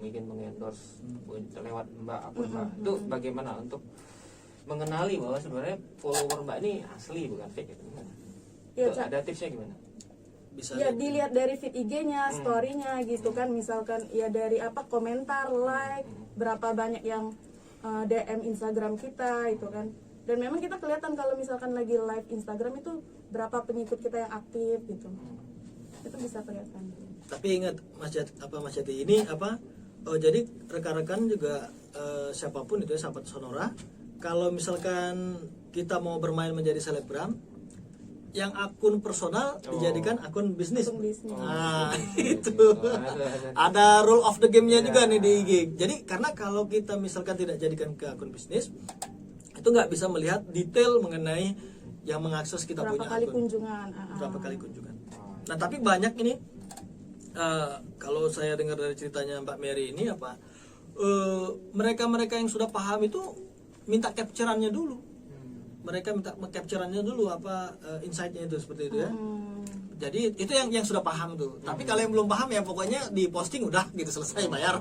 mungkin mengendorse lewat Mbak akun Mbak. Itu bagaimana untuk mengenali bahwa sebenarnya follower Mbak ini asli bukan fake gitu? Ya, Itu ada tipsnya gimana? Bisa ya dilihat dari feed IG-nya, story-nya gitu kan, misalkan ya dari apa komentar, like, berapa banyak yang DM Instagram kita itu kan. Dan memang kita kelihatan kalau misalkan lagi live Instagram itu berapa pengikut kita yang aktif gitu. Itu bisa kelihatan. Tapi ingat Mas Jati ini jadi rekan-rekan juga siapapun itu ya, sahabat Sonora, kalau misalkan kita mau bermain menjadi selebgram, yang akun personal dijadikan akun bisnis. Akun bisnis. Nah, itu ada rule of the game-nya juga nih di IG. Jadi karena kalau kita misalkan tidak jadikan ke akun bisnis, itu nggak bisa melihat detail mengenai yang mengakses kita Berapa punya kali akun. kunjungan. Berapa kali kunjungan. Nah, tapi banyak ini kalau saya dengar dari ceritanya Mbak Mary ini mereka-mereka yang sudah paham itu minta capture-annya dulu. Mereka minta capture-annya dulu insight-nya itu seperti itu ya. Jadi itu yang sudah paham tuh. Tapi kalau yang belum paham ya pokoknya di posting udah gitu, selesai, bayar.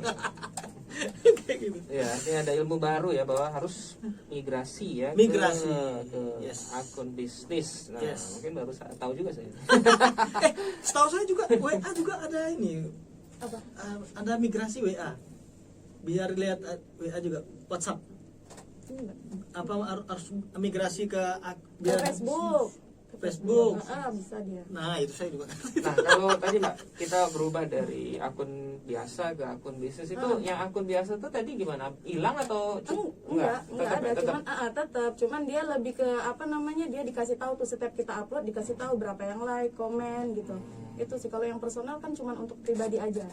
Kayak gitu. Ya, artinya ada ilmu baru ya bahwa harus migrasi ya Migrasi. ke Yes. akun bisnis. Nah, Yes. mungkin baru tahu juga saya. Setahu saya juga WA juga ada ini. Apa? Ada migrasi WA. Biar lihat WA juga WhatsApp. Enggak. Harus migrasi ke Ke Facebook. Facebook. Bisa dia. Nah, itu saya juga. Nah, kalau tadi Mbak kita berubah dari akun biasa ke akun bisnis itu yang akun biasa tuh tadi gimana? Hilang atau Enggak tetap ada, ya, tetap. cuman dia lebih ke dia dikasih tahu tuh setiap kita upload, dikasih tahu berapa yang like, komen gitu. Itu sih. Kalau yang personal kan cuman untuk pribadi aja,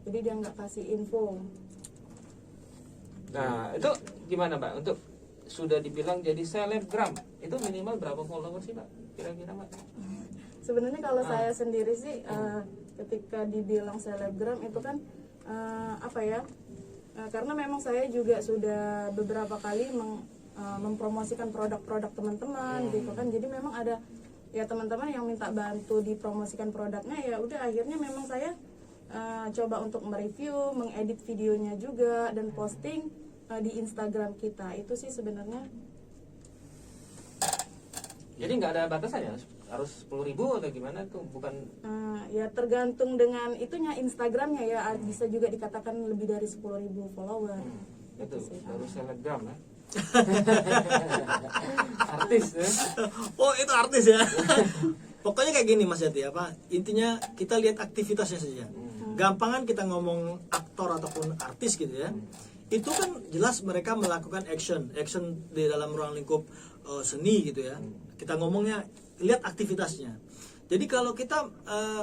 jadi dia nggak kasih info. Nah, itu gimana Mbak untuk sudah dibilang jadi selebgram itu minimal berapa follower sih Mbak kira-kira Mbak? Sebenarnya kalau saya sendiri sih ketika dibilang selebgram itu kan karena memang saya juga sudah beberapa kali mempromosikan produk-produk teman-teman gitu kan, jadi memang ada ya teman-teman yang minta bantu dipromosikan produknya, ya udah akhirnya memang saya coba untuk mereview, mengedit videonya juga dan posting di Instagram kita. Itu sih sebenarnya. Jadi nggak ada batasan ya? Harus 10.000 atau gimana tuh? Bukan Ya tergantung dengan itunya Instagramnya ya, bisa juga dikatakan lebih dari 10.000 follower. itu sih. baru selebgram ya. Artis ya. Oh, itu artis ya. Pokoknya kayak gini Mas Jati, intinya kita lihat aktivitasnya saja. Gampangan kita ngomong aktor ataupun artis gitu ya. Itu kan jelas mereka melakukan action di dalam ruang lingkup seni gitu ya. Kita ngomongnya lihat aktivitasnya. Jadi kalau kita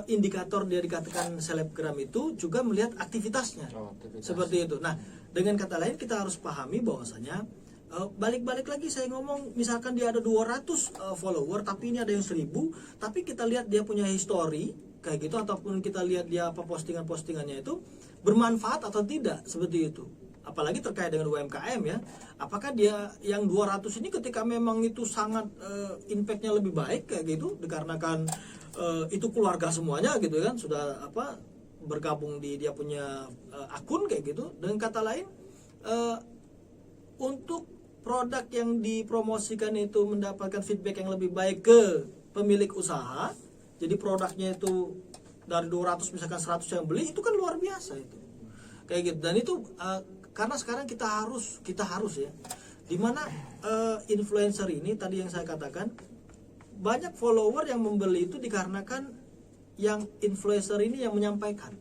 indikator dia dikatakan selebgram itu juga melihat aktivitasnya. Seperti itu. Nah, dengan kata lain kita harus pahami bahwasanya balik-balik lagi saya ngomong, misalkan dia ada 200 follower tapi ini ada yang 1000, tapi kita lihat dia punya history kayak gitu, ataupun kita lihat dia postingan-postingannya itu bermanfaat atau tidak, seperti itu. Apalagi terkait dengan UMKM ya, apakah dia yang 200 ini ketika memang itu sangat impactnya lebih baik kayak gitu, dikarenakan itu keluarga semuanya gitu kan, sudah bergabung di dia punya akun kayak gitu. Dengan kata lain, untuk produk yang dipromosikan itu mendapatkan feedback yang lebih baik ke pemilik usaha, jadi produknya itu dari 200 misalkan 100 yang beli, itu kan luar biasa itu kayak gitu. Dan itu karena sekarang kita harus ya, dimana influencer ini tadi yang saya katakan, banyak follower yang membeli itu dikarenakan yang influencer ini yang menyampaikan.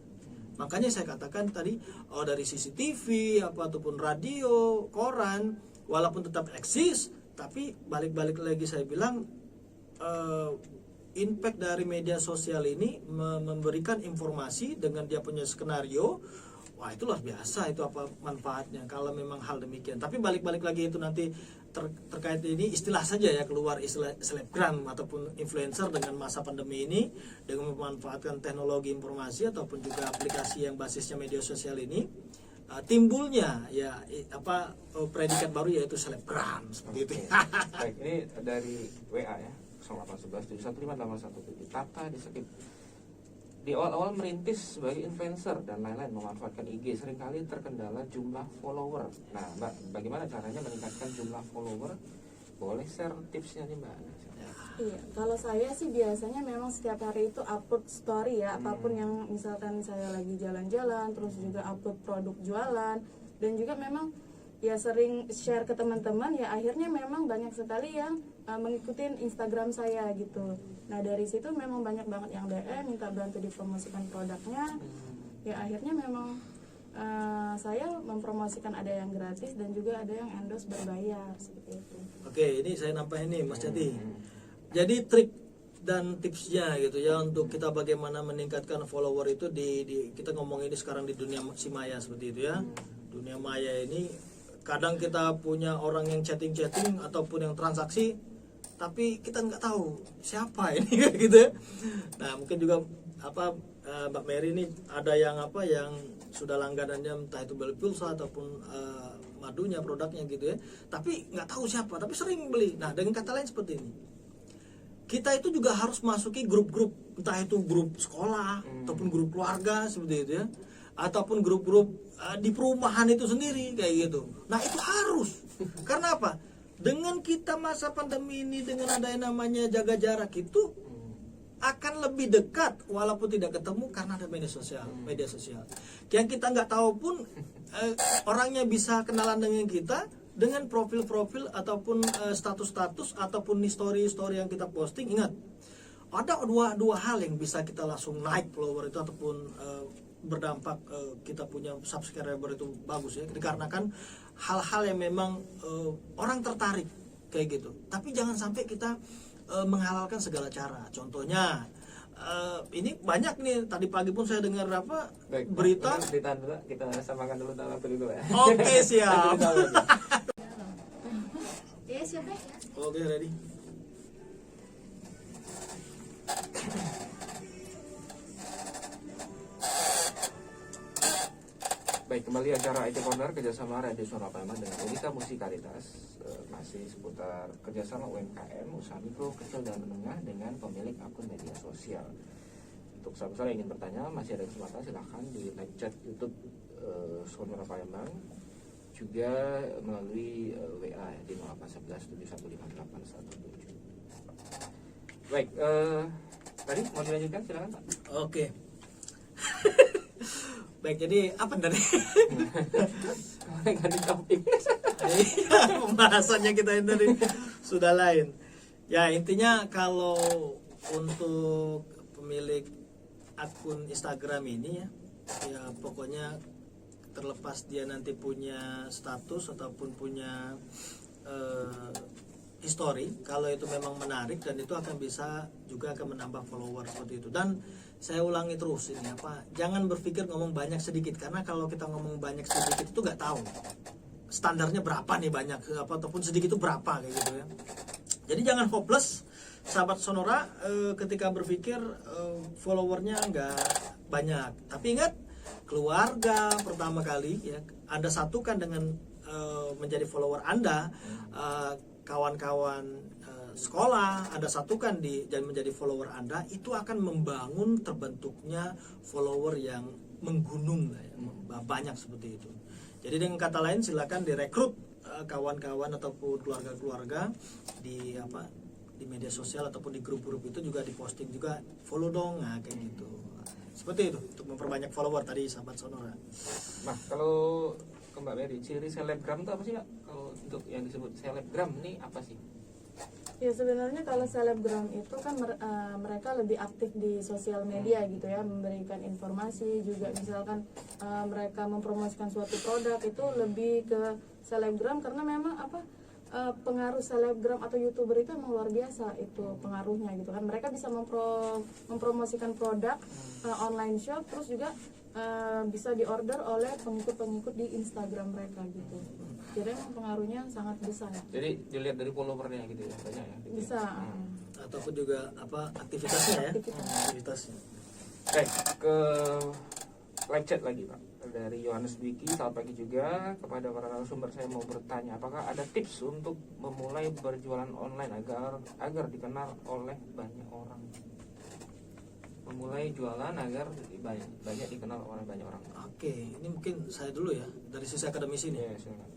Makanya saya katakan tadi, dari CCTV ataupun radio, koran, walaupun tetap eksis, tapi balik-balik lagi saya bilang impact dari media sosial ini memberikan informasi dengan dia punya skenario. Wah, itu luar biasa, itu apa manfaatnya kalau memang hal demikian. Tapi balik-balik lagi itu nanti terkait ini istilah saja ya, keluar istilah selebgram ataupun influencer dengan masa pandemi ini, dengan memanfaatkan teknologi informasi ataupun juga aplikasi yang basisnya media sosial ini, timbulnya ya predikat baru yaitu selebgram seperti itu. Baik, ini dari WA ya, 0811 715 817 Tata di Sekip. di awal-awal merintis sebagai influencer dan lain-lain memanfaatkan IG seringkali terkendala jumlah follower. Nah, Mbak, bagaimana caranya meningkatkan jumlah follower? Boleh share tipsnya nih, Mbak? Iya, kalau saya sih biasanya memang setiap hari itu upload story ya, apapun yang misalkan saya lagi jalan-jalan, terus juga upload produk jualan, dan juga memang ya sering share ke teman-teman, ya akhirnya memang banyak sekali yang mengikuti Instagram saya gitu. Nah dari situ memang banyak banget yang DM minta bantu dipromosikan produknya, ya akhirnya memang saya mempromosikan ada yang gratis dan juga ada yang endorse berbayar seperti itu. Oke, ini saya nambahin nih Mas Jati. Jadi trik dan tipsnya gitu ya untuk kita bagaimana meningkatkan follower itu di kita ngomong ini sekarang di dunia si maya seperti itu ya. Dunia maya ini kadang kita punya orang yang chatting ataupun yang transaksi tapi kita nggak tahu siapa ini gitu ya. Nah mungkin juga Mbak Mary ini ada yang yang sudah langganannya entah itu beli pulsa ataupun madunya produknya gitu ya, tapi nggak tahu siapa tapi sering beli. Nah dengan kata lain seperti ini, kita itu juga harus masuki grup-grup, entah itu grup sekolah ataupun grup keluarga seperti itu ya, ataupun grup-grup di perumahan itu sendiri kayak gitu. Nah itu harus, karena apa? Dengan kita masa pandemi ini dengan ada yang namanya jaga jarak itu akan lebih dekat walaupun tidak ketemu karena ada media sosial. Yang kita nggak tahu pun orangnya bisa kenalan dengan kita dengan profil-profil ataupun status-status ataupun story-story yang kita posting. Ingat, ada dua hal yang bisa kita langsung naik follower itu ataupun berdampak kita punya subscriber itu bagus ya, dikarenakan hal-hal yang memang orang tertarik kayak gitu. Tapi jangan sampai kita menghalalkan segala cara. Contohnya ini banyak nih, tadi pagi pun saya dengar berita. Ditahan dulu, kita samakan dulu dalam dulu ya. Oke siap. Iya siapa? Oke ready. Baik, kembali acara IT Corner kerjasama Radio Suara Palembang dengan Unita Musikalitas, masih seputar kerjasama UMKM, usaha mikro, kecil dan menengah dengan pemilik akun media sosial. Untuk sahabat yang ingin bertanya, masih ada kesempatan, silahkan di live chat YouTube Suara Palembang, juga melalui WA di 0811715817. Baik, tadi mau dilanjutkan, silakan Pak. Oke. Baik, jadi apa dari ganti topik. Pembahasannya kita ini tadi sudah lain. Ya intinya kalau untuk pemilik akun Instagram ini ya pokoknya terlepas dia nanti punya status ataupun punya history, kalau itu memang menarik dan itu akan bisa juga akan menambah follower seperti itu. Dan saya ulangi terus ini jangan berpikir ngomong banyak sedikit, karena kalau kita ngomong banyak sedikit itu nggak tahu standarnya berapa nih banyak ataupun sedikit itu berapa kayak gitu ya. Jadi jangan hopeless sahabat Sonora ketika berpikir followernya nggak banyak, tapi ingat keluarga pertama kali ya Anda satukan dengan menjadi follower Anda, kawan-kawan sekolah Anda satukan dan menjadi follower Anda, itu akan membangun terbentuknya follower yang menggunung ya, banyak seperti itu. Jadi dengan kata lain silakan direkrut kawan-kawan ataupun keluarga-keluarga di media sosial ataupun di grup-grup itu juga diposting juga, follow dong, kayak gitu. Seperti itu untuk memperbanyak follower tadi sahabat Sonora. Nah kalau ke Mbak Mary, ciri selebgram itu apa sih Mbak? Kalau untuk yang disebut selebgram ini apa sih? Ya sebenarnya kalau selebgram itu kan mereka lebih aktif di sosial media gitu ya, memberikan informasi juga, misalkan mereka mempromosikan suatu produk itu lebih ke selebgram, karena memang pengaruh selebgram atau youtuber itu emang luar biasa itu pengaruhnya gitu kan. Mereka bisa mempromosikan produk online shop, terus juga bisa diorder oleh pengikut-pengikut di Instagram mereka gitu. Jadi emang pengaruhnya sangat besar. Jadi dilihat dari followernya gitu ya, banyak ya. Gitu. Bisa. Ataupun juga aktivitasnya ya. Aktivitasnya. Baik, ke live chat lagi Pak. Dari Yohanes Dwiki, selamat pagi juga kepada para narasumber. Saya mau bertanya, apakah ada tips untuk memulai berjualan online agar dikenal oleh banyak orang? memulai jualan agar banyak dikenal oleh banyak orang? Oke, ini mungkin saya dulu ya dari sisi akademisi nih. Ya, silakan.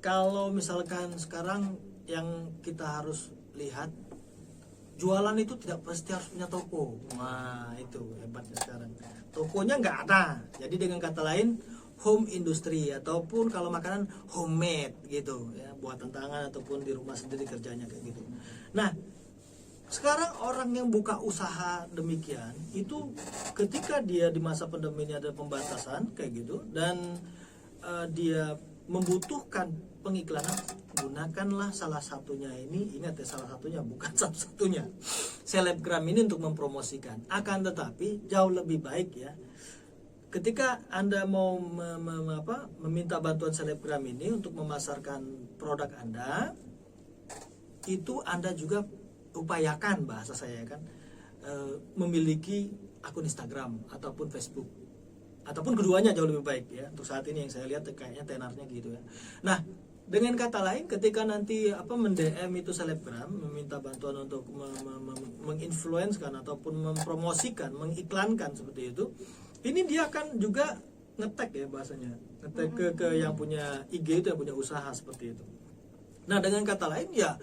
Kalau misalkan sekarang yang kita harus lihat, jualan itu tidak pasti harus punya toko. Nah itu hebatnya sekarang, tokonya nggak ada. Jadi dengan kata lain, home industry ataupun kalau makanan homemade gitu ya, buatan tangan ataupun di rumah sendiri kerjanya kayak gitu. Nah sekarang orang yang buka usaha demikian itu ketika dia di masa pandemi ini ada pembatasan kayak gitu dan dia membutuhkan pengiklanan, gunakanlah salah satunya ini. Ingat ya, salah satunya bukan satu-satunya, selebgram ini untuk mempromosikan. Akan tetapi jauh lebih baik ya, ketika Anda mau meminta bantuan selebgram ini untuk memasarkan produk Anda, itu Anda juga upayakan, bahasa saya kan, memiliki akun Instagram ataupun Facebook, ataupun keduanya jauh lebih baik ya. Untuk saat ini yang saya lihat kayaknya tenarnya gitu ya. Nah dengan kata lain, ketika nanti mendm itu selebgram, meminta bantuan untuk menginfluenskan ataupun mempromosikan, mengiklankan seperti itu, ini dia akan juga ngetek ya bahasanya, ngetek ke yang punya IG itu, yang punya usaha seperti itu. Nah dengan kata lain ya,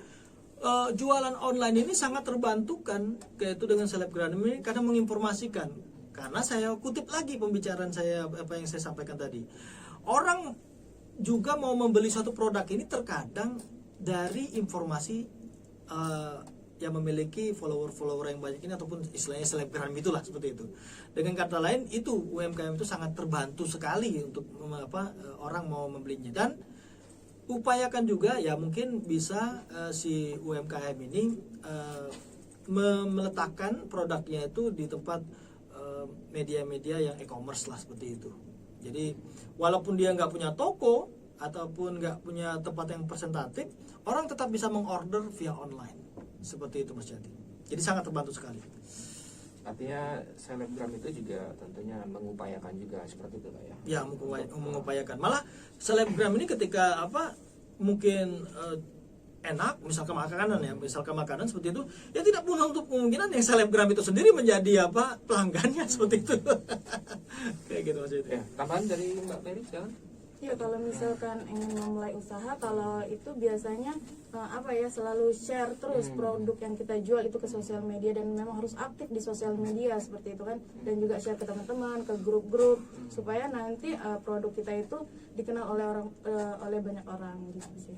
jualan online ini sangat terbantukan yaitu dengan selebgram ini karena menginformasikan. Karena saya kutip lagi pembicaraan saya, apa yang saya sampaikan tadi, orang juga mau membeli suatu produk ini terkadang dari informasi yang memiliki follower yang banyak ini, ataupun istilahnya selebgram itulah, seperti itu. Dengan kata lain, itu UMKM itu sangat terbantu sekali untuk orang mau membelinya. Dan upayakan juga ya, mungkin bisa si UMKM ini meletakkan produknya itu di tempat media-media yang e-commerce lah, seperti itu. Jadi walaupun dia nggak punya toko ataupun nggak punya tempat yang presentatif, orang tetap bisa mengorder via online, seperti itu Mas Jati. Jadi sangat terbantu sekali. Artinya selebgram itu juga tentunya mengupayakan juga seperti itu Pak ya? Ya, mengupayakan. Malah selebgram ini ketika mungkin enak, misalkan makanan seperti itu, ya tidak pun untuk kemungkinan yang selebgram itu sendiri menjadi pelanggannya seperti itu. Kayak gitu Mas Jati. Ya, tambahan dari Mbak Mary silakan. Ya kalau misalkan ingin memulai usaha, kalau itu biasanya selalu share terus produk yang kita jual itu ke sosial media, dan memang harus aktif di sosial media seperti itu kan, dan juga share ke teman-teman, ke grup-grup, supaya nanti produk kita itu dikenal oleh banyak orang gitu sih.